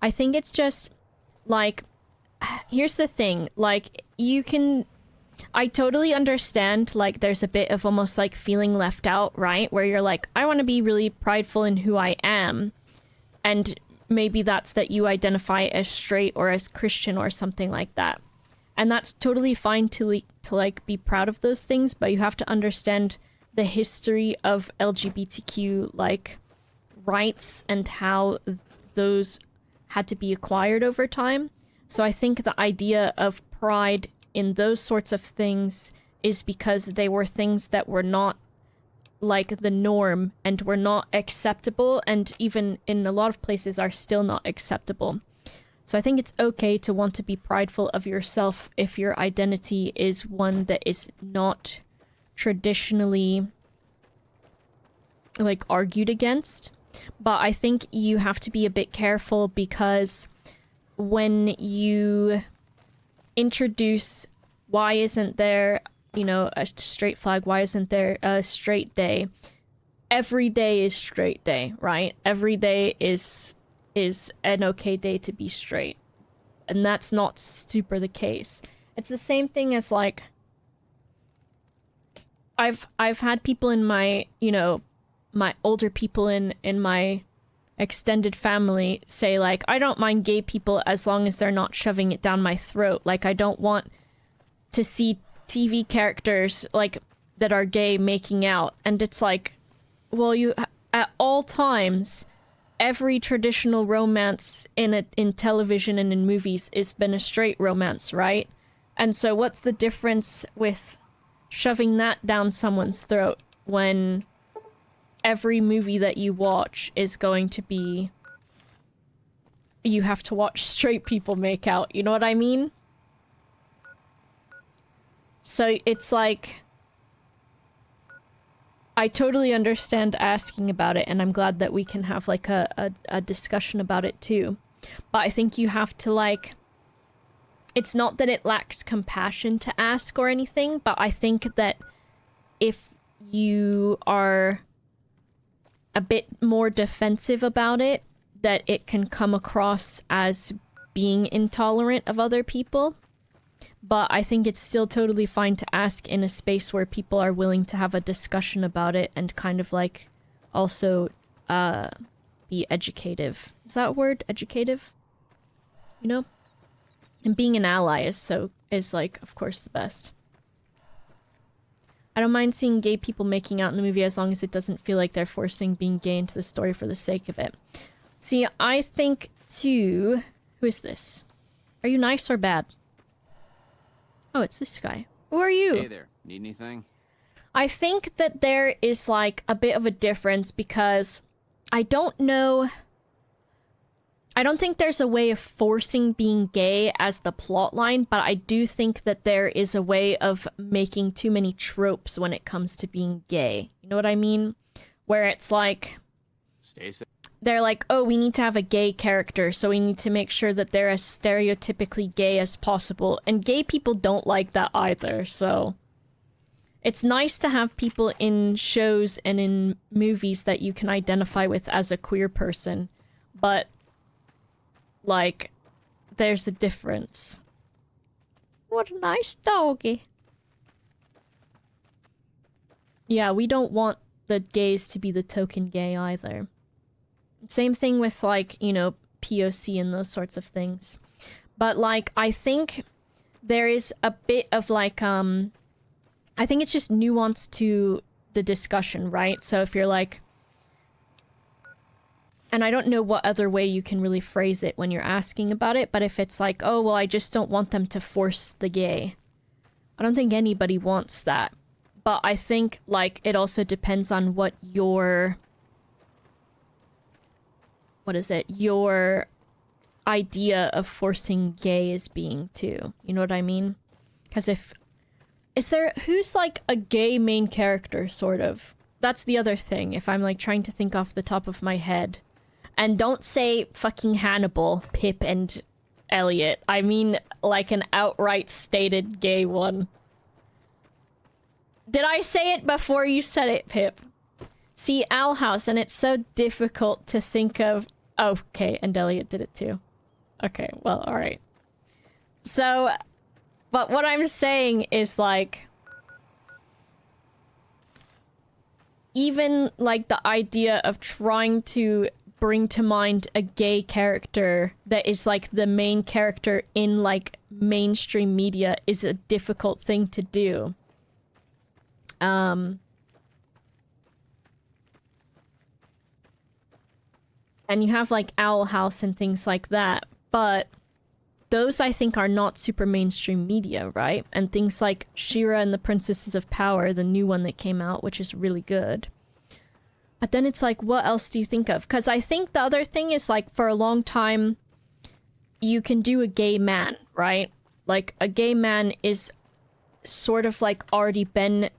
I think it's just, like, here's the thing, like, I totally understand, like, there's a bit of almost, like, feeling left out, right? Where you're like, I want to be really prideful in who I am, and maybe that's that you identify as straight or as Christian or something like that. And that's totally fine to like, be proud of those things, but you have to understand the history of LGBTQ, like, rights and how those had to be acquired over time. So I think the idea of pride in those sorts of things is because they were things that were not like the norm and were not acceptable, and even in a lot of places are still not acceptable. So I think it's okay to want to be prideful of yourself if your identity is one that is not traditionally, like, argued against. But I think you have to be a bit careful, because when you introduce why isn't there, you know, a straight flag, why isn't there a straight day? Every day is straight day, right? Every day is an okay day to be straight. And that's not super the case. It's the same thing as, like, I've had people in my, you know, my older people in my extended family say, like, I don't mind gay people as long as they're not shoving it down my throat. Like, I don't want to see TV characters, like, that are gay making out. And it's like, well, you, at all times, every traditional romance in television and in movies has been a straight romance, right? And so what's the difference with shoving that down someone's throat when every movie that you watch is going to be, you have to watch straight people make out, you know what I mean? So it's like, I totally understand asking about it, and I'm glad that we can have, like, a discussion about it too. But I think you have to, like, it's not that it lacks compassion to ask or anything, but I think that if you are a bit more defensive about it, that it can come across as being intolerant of other people. But I think it's still totally fine to ask in a space where people are willing to have a discussion about it and kind of, like, also be educative. Is that a word? Educative? You know? And being an ally is like, of course, the best. I don't mind seeing gay people making out in the movie as long as it doesn't feel like they're forcing being gay into the story for the sake of it. See, I think too... Who is this? Are you nice or bad? Oh, it's this guy. Who are you? Hey there. Need anything? I think that there is, like, a bit of a difference, because I don't know... I don't think there's a way of forcing being gay as the plot line, but I do think that there is a way of making too many tropes when it comes to being gay. You know what I mean? Where it's like... Stay safe. They're like, oh, we need to have a gay character, so we need to make sure that they're as stereotypically gay as possible. And gay people don't like that either, so... It's nice to have people in shows and in movies that you can identify with as a queer person, but... like, there's a difference. What a nice doggy. Yeah, we don't want the gays to be the token gay either. Same thing with, like, you know, POC and those sorts of things. But, like, I think there is a bit of, like, I think it's just nuance to the discussion, right? So if you're like... And I don't know what other way you can really phrase it when you're asking about it, but if it's like, oh, well, I just don't want them to force the gay. I don't think anybody wants that. But I think, like, it also depends on what your... What is it? Your idea of forcing gay is being, too. You know what I mean? Because if... Is there... Who's, like, a gay main character, sort of? That's the other thing, if I'm, like, trying to think off the top of my head. And don't say fucking Hannibal, Pip, and Elliot. I mean, like, an outright stated gay one. Did I say it before you said it, Pip? See, Owl House, and it's so difficult to think of... Oh, okay, and Elliot did it too. Okay, well, alright. So, but what I'm saying is, like... even, like, the idea of trying to bring to mind a gay character that is, like, the main character in, like, mainstream media is a difficult thing to do. And you have, like, Owl House and things like that, but those, I think, are not super mainstream media, right? And things like She-Ra and the Princesses of Power, the new one that came out, which is really good. But then it's like, what else do you think of? Because I think the other thing is, like, for a long time, you can do a gay man, right? Like, a gay man is sort of, like, already been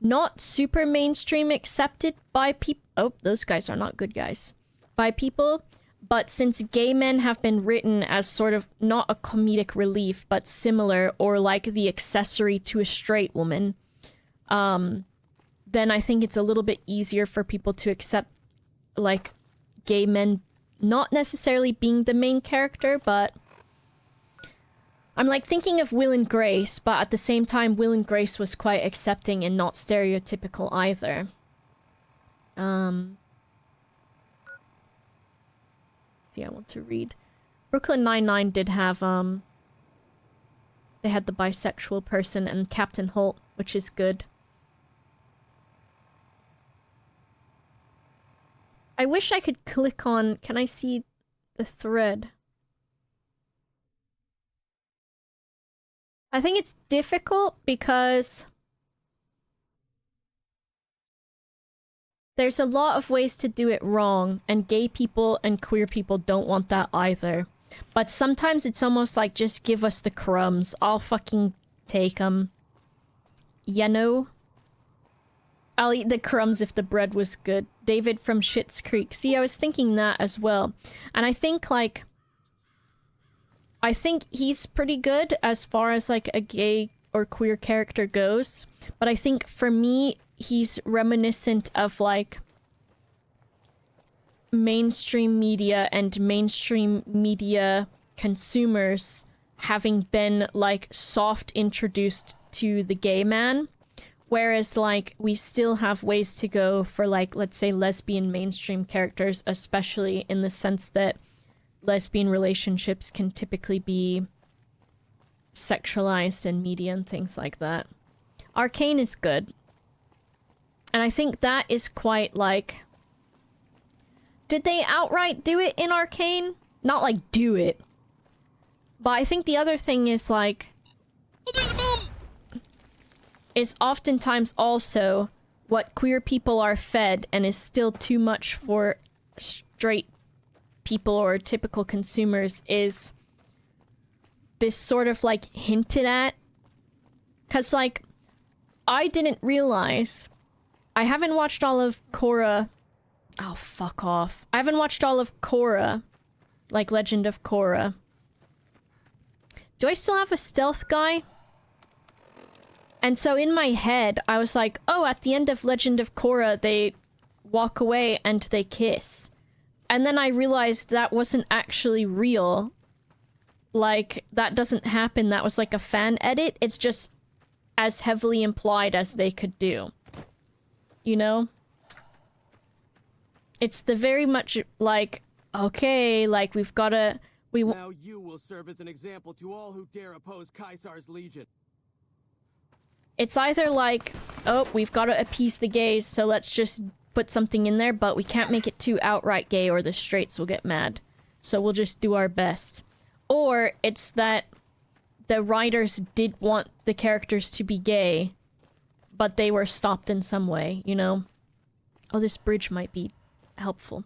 not super mainstream accepted by people. Oh, those guys are not good guys. By people. But since gay men have been written as sort of not a comedic relief, but similar, or like the accessory to a straight woman, then I think it's a little bit easier for people to accept, like, gay men not necessarily being the main character, but... I'm, like, thinking of Will and Grace, but at the same time, Will and Grace was quite accepting and not stereotypical either. I want to read. Brooklyn Nine-Nine did have, they had the bisexual person and Captain Holt, which is good. I wish I could click on... Can I see the thread? I think it's difficult because... there's a lot of ways to do it wrong, and gay people and queer people don't want that either. But sometimes it's almost like, just give us the crumbs. I'll fucking take them. You know? I'll eat the crumbs if the bread was good. David from Schitt's Creek. See, I was thinking that as well. And I think, like... I think he's pretty good as far as, like, a gay or queer character goes. But I think, for me... he's reminiscent of, like, mainstream media and mainstream media consumers having been, like, soft introduced to the gay man. Whereas, like, we still have ways to go for, like, let's say lesbian mainstream characters, especially in the sense that lesbian relationships can typically be sexualized in media and things like that. Arcane is good. And I think that is quite, like... did they outright do it in Arcane? Not, like, do it. But I think the other thing is, like... oh, there's a bomb! Is oftentimes also what queer people are fed and is still too much for straight people or typical consumers is this sort of, like, hinted at. 'Cause, like, I didn't realize... I haven't watched all of Korra... oh, fuck off. I haven't watched all of Korra. Like, Legend of Korra. Do I still have a stealth guy? And so in my head, I was like, oh, at the end of Legend of Korra, they walk away and they kiss. And then I realized that wasn't actually real. Like, that doesn't happen. That was like a fan edit. It's just as heavily implied as they could do. You know? It's the very much like, okay, like, we've gotta... now you will serve as an example to all who dare oppose Caesar's legion. It's either like, oh, we've gotta appease the gays, so let's just put something in there, but we can't make it too outright gay or the straights will get mad. So we'll just do our best. Or it's that the writers did want the characters to be gay, but they were stopped in some way, you know? Oh, this bridge might be helpful.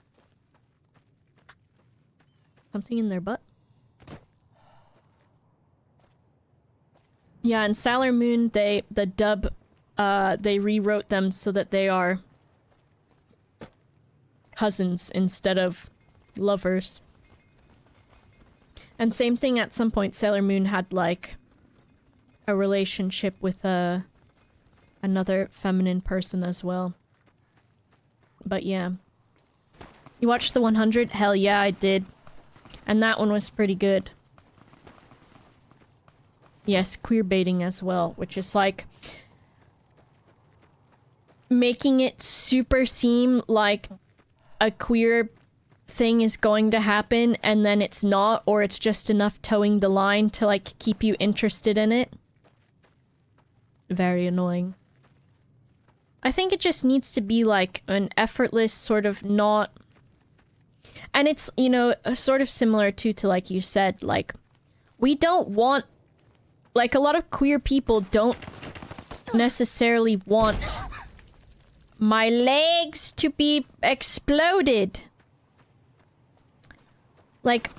Something in their butt? Yeah, in Sailor Moon, the dub, they rewrote them so that they are cousins instead of lovers. And same thing at some point, Sailor Moon had, like, a relationship with, another feminine person as well. But yeah. You watched the 100? Hell yeah, I did. And that one was pretty good. Yes, queerbaiting as well, which is like making it super seem like a queer thing is going to happen and then it's not, or it's just enough towing the line to like keep you interested in it. Very annoying. I think it just needs to be like an effortless sort of not... And it's, you know, sort of similar to like you said, like, we don't want... Like, a lot of queer people don't necessarily want my legs to be exploded. Like,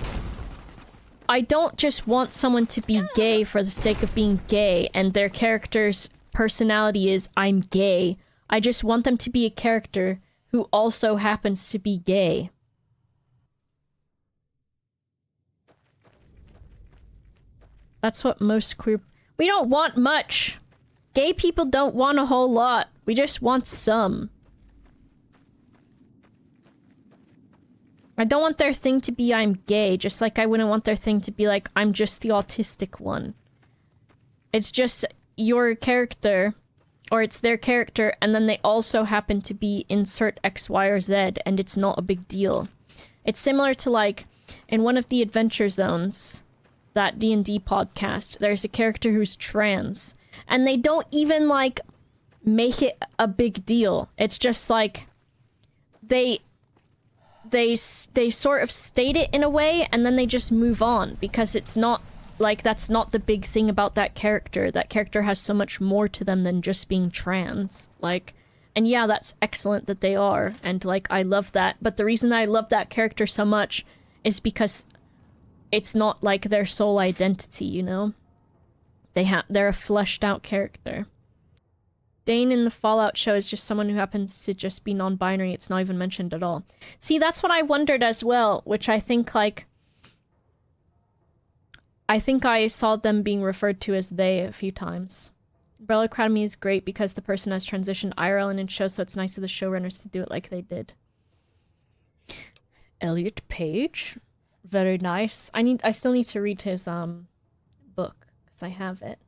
I don't just want someone to be gay for the sake of being gay and their character's personality is, I'm gay. I just want them to be a character who also happens to be gay. That's what most queer... We don't want much! Gay people don't want a whole lot. We just want some. I don't want their thing to be I'm gay, just like I wouldn't want their thing to be like, I'm just the autistic one. It's just your character, or it's their character, and then they also happen to be insert X, Y, or Z, and it's not a big deal. It's similar to like, in one of the Adventure Zones, that D&D podcast, there's a character who's trans, and they don't even like make it a big deal. It's just like they sort of state it in a way and then they just move on because it's not like that's not the big thing about that character. That character has so much more to them than just being trans. Like, and yeah, that's excellent that they are, and like I love that, but the reason I love that character so much is because it's not like their sole identity, you know? They're a fleshed out character. Dane in the Fallout show is just someone who happens to just be non-binary. It's not even mentioned at all. See, that's what I wondered as well, which I think, like... I think I saw them being referred to as they a few times. Umbrella Academy is great because the person has transitioned IRL and in show, so it's nice of the showrunners to do it like they did. Elliot Page? Very nice. I still need to read his, book, because I have it.